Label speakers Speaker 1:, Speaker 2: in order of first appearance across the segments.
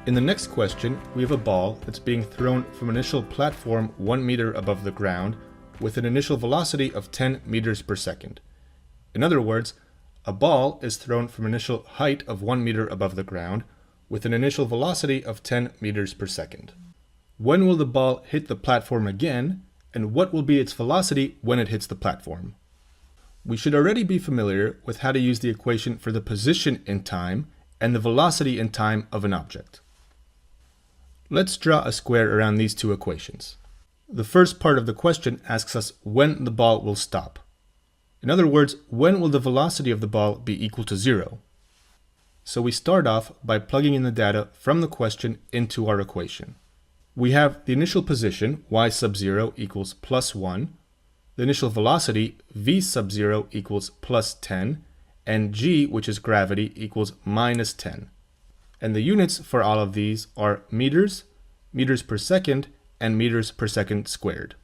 Speaker 1: In the next question, we have a ball that's being thrown from an initial platform 1 meter above the ground with an initial velocity of 10 meters per second. In other words, a ball is thrown from an initial height of 1 meter above the ground with an initial velocity of 10 meters per second. When will the ball hit the platform again, and what will be its velocity when it hits the platform? We should already be familiar with how to use the equation for the position in time and the velocity in time of an object. Let's draw a square around these two equations. The first part of the question asks us when the ball will stop. In other words, when will the velocity of the ball be equal to 0? So we start off by plugging in the data from the question into our equation. We have the initial position, y sub 0 equals plus 1, the initial velocity, v sub 0 equals plus 10, and g, which is gravity, equals minus 10. And the units for all of these are meters, meters per second, and meters per second squared.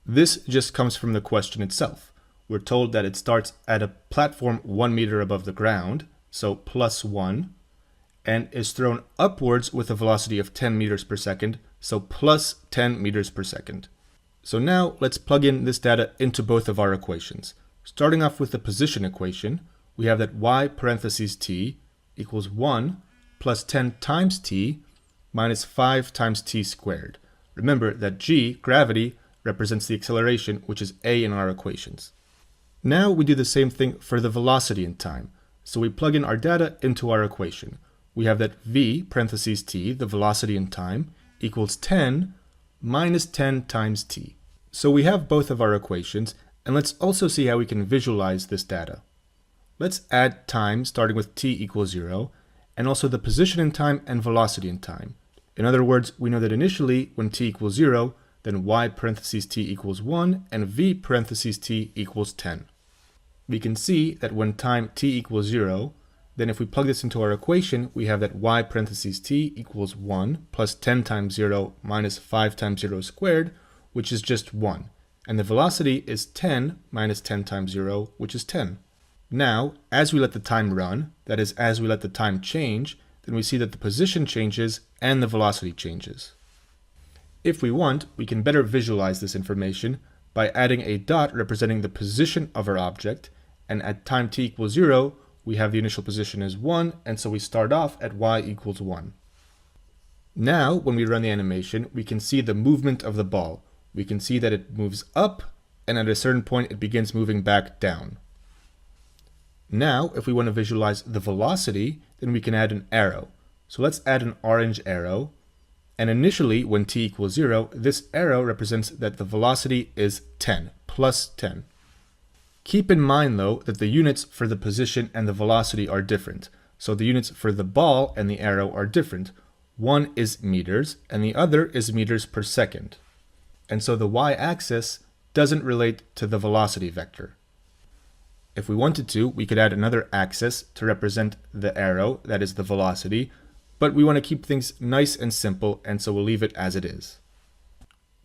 Speaker 1: This just comes from the question itself. We're told that it starts at a platform 1 meter above the ground, so plus 1, and is thrown upwards with a velocity of 10 meters per second, so plus 10 meters per second. So now let's plug in this data into both of our equations. Starting off with the position equation, we have that y parentheses t equals 1 plus 10 times t minus 5 times t squared. Remember that g, gravity, represents the acceleration, which is a in our equations. Now we do the same thing for the velocity in time. So we plug in our data into our equation. We have that v parentheses t, the velocity in time, equals 10 minus 10 times t. So we have both of our equations, and let's also see how we can visualize this data. Let's add time starting with t equals 0, and also the position in time and velocity in time. In other words, we know that initially, when t equals 0, then y parentheses t equals 1, and v parentheses t equals 10. We can see that when time t equals 0, then if we plug this into our equation, we have that y parentheses t equals 1 plus 10 times 0 minus 5 times 0 squared, which is just 1. And the velocity is 10 minus 10 times 0, which is 10. Now, as we let the time run, that is, as we let the time change, then we see that the position changes and the velocity changes. If we want, we can better visualize this information by adding a dot representing the position of our object, and at time t equals 0, we have the initial position as 1, and so we start off at y equals 1. Now, when we run the animation, we can see the movement of the ball. We can see that it moves up, and at a certain point it begins moving back down. Now, if we want to visualize the velocity, then we can add an arrow. So let's add an orange arrow, and initially, when t equals 0, this arrow represents that the velocity is 10, plus 10. Keep in mind, though, that the units for the position and the velocity are different. So the units for the ball and the arrow are different. One is meters, and the other is meters per second. And so the y-axis doesn't relate to the velocity vector. If we wanted to, we could add another axis to represent the arrow, that is the velocity, but we want to keep things nice and simple, and so we'll leave it as it is.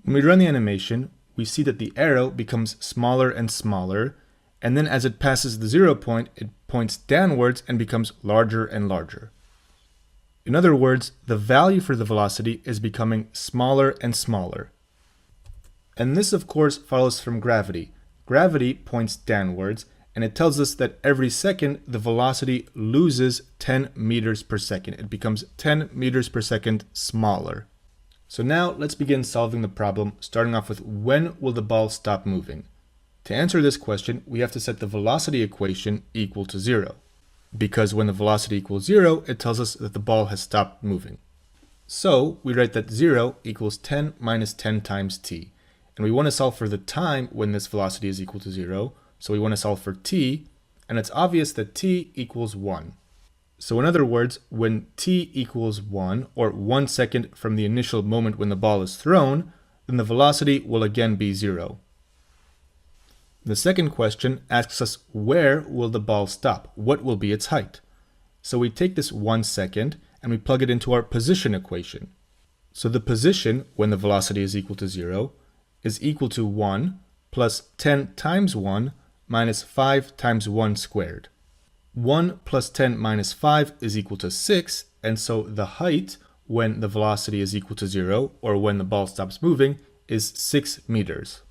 Speaker 1: When we run the animation, we see that the arrow becomes smaller and smaller, and then as it passes the 0 point, it points downwards and becomes larger and larger. In other words, the value for the velocity is becoming smaller and smaller. And this, of course, follows from gravity. Gravity points downwards, and it tells us that every second the velocity loses 10 meters per second. It becomes 10 meters per second smaller. So now let's begin solving the problem, starting off with when will the ball stop moving? To answer this question, we have to set the velocity equation equal to 0. Because when the velocity equals 0, it tells us that the ball has stopped moving. So we write that 0 equals 10 minus 10 times t. And we want to solve for the time when this velocity is equal to 0. So we want to solve for t, and it's obvious that t equals 1. So in other words, when t equals 1, or 1 second from the initial moment when the ball is thrown, then the velocity will again be 0. The second question asks us where will the ball stop? What will be its height? So we take this 1 second and we plug it into our position equation. So the position, when the velocity is equal to 0, is equal to 1 plus 10 times 1 minus 5 times 1 squared. 1 plus 10 minus 5 is equal to 6, and so the height when the velocity is equal to 0, or when the ball stops moving, is 6 meters.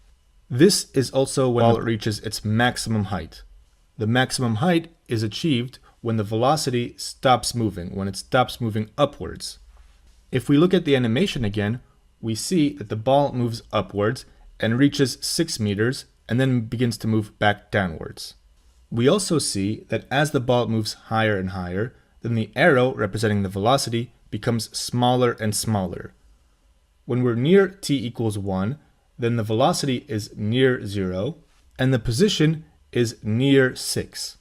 Speaker 1: This is also when the ball reaches its maximum height. The maximum height is achieved when the velocity stops moving, when it stops moving upwards. If we look at the animation again, we see that the ball moves upwards and reaches 6 meters and then begins to move back downwards. We also see that as the ball moves higher and higher, then the arrow representing the velocity becomes smaller and smaller. When we're near t equals 1, then the velocity is near 0 and the position is near 6.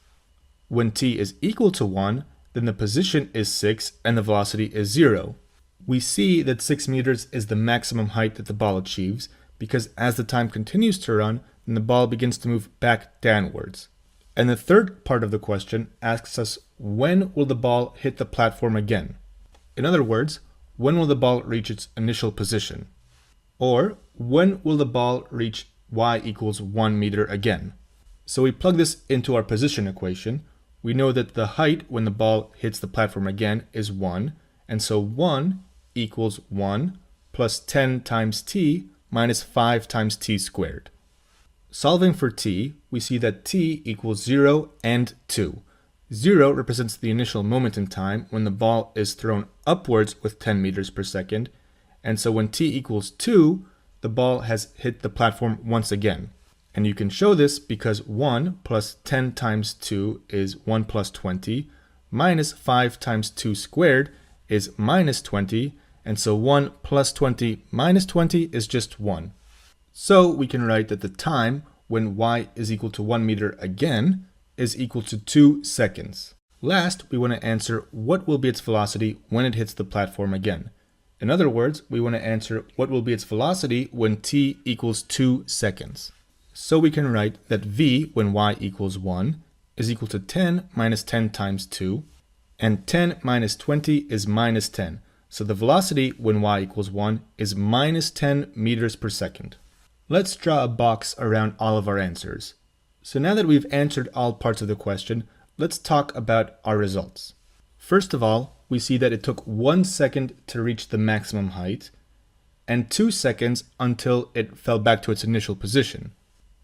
Speaker 1: When t is equal to 1, then the position is 6 and the velocity is 0. We see that 6 meters is the maximum height that the ball achieves because as the time continues to run, then the ball begins to move back downwards. And the third part of the question asks us, when will the ball hit the platform again? In other words, when will the ball reach its initial position? Or, when will the ball reach y equals 1 meter again? So we plug this into our position equation. We know that the height when the ball hits the platform again is 1, and so 1 equals 1 plus 10 times t minus 5 times t squared. Solving for t, we see that t equals 0 and 2. 0 represents the initial moment in time when the ball is thrown upwards with 10 meters per second, and so when t equals 2, the ball has hit the platform once again. And you can show this because 1 plus 10 times 2 is 1 plus 20, minus 5 times 2 squared is minus 20, and so 1 plus 20 minus 20 is just 1. So we can write that the time when y is equal to 1 meter again is equal to 2 seconds. Last, we want to answer what will be its velocity when it hits the platform again. In other words, we want to answer what will be its velocity when t equals 2 seconds. So we can write that v when y equals 1 is equal to 10 minus 10 times 2, and 10 minus 20 is minus 10. So the velocity when y equals 1 is minus 10 meters per second. Let's draw a box around all of our answers. So now that we've answered all parts of the question, let's talk about our results. First of all, we see that it took 1 second to reach the maximum height, and 2 seconds until it fell back to its initial position.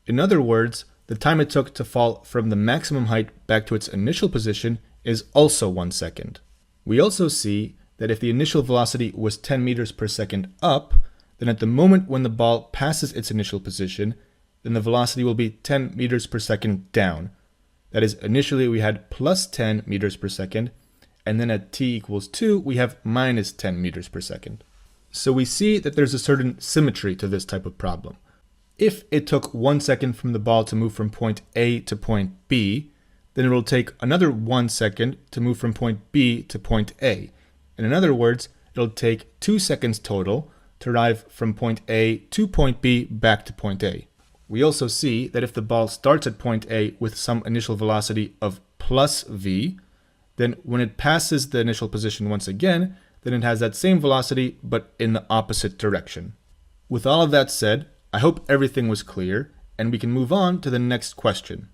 Speaker 1: In other words, the time it took to fall from the maximum height back to its initial position is also 1 second. We also see that if the initial velocity was 10 meters per second up, then at the moment when the ball passes its initial position, then the velocity will be 10 meters per second down. That is, initially we had plus 10 meters per second, and then at t equals 2, we have minus 10 meters per second. So we see that there's a certain symmetry to this type of problem. If it took 1 second from the ball to move from point A to point B, then it will take another 1 second to move from point B to point A. And in other words, it'll take 2 seconds total to arrive from point A to point B back to point A. We also see that if the ball starts at point A with some initial velocity of plus v, then when it passes the initial position once again, then it has that same velocity but in the opposite direction. With all of that said, I hope everything was clear, and we can move on to the next question.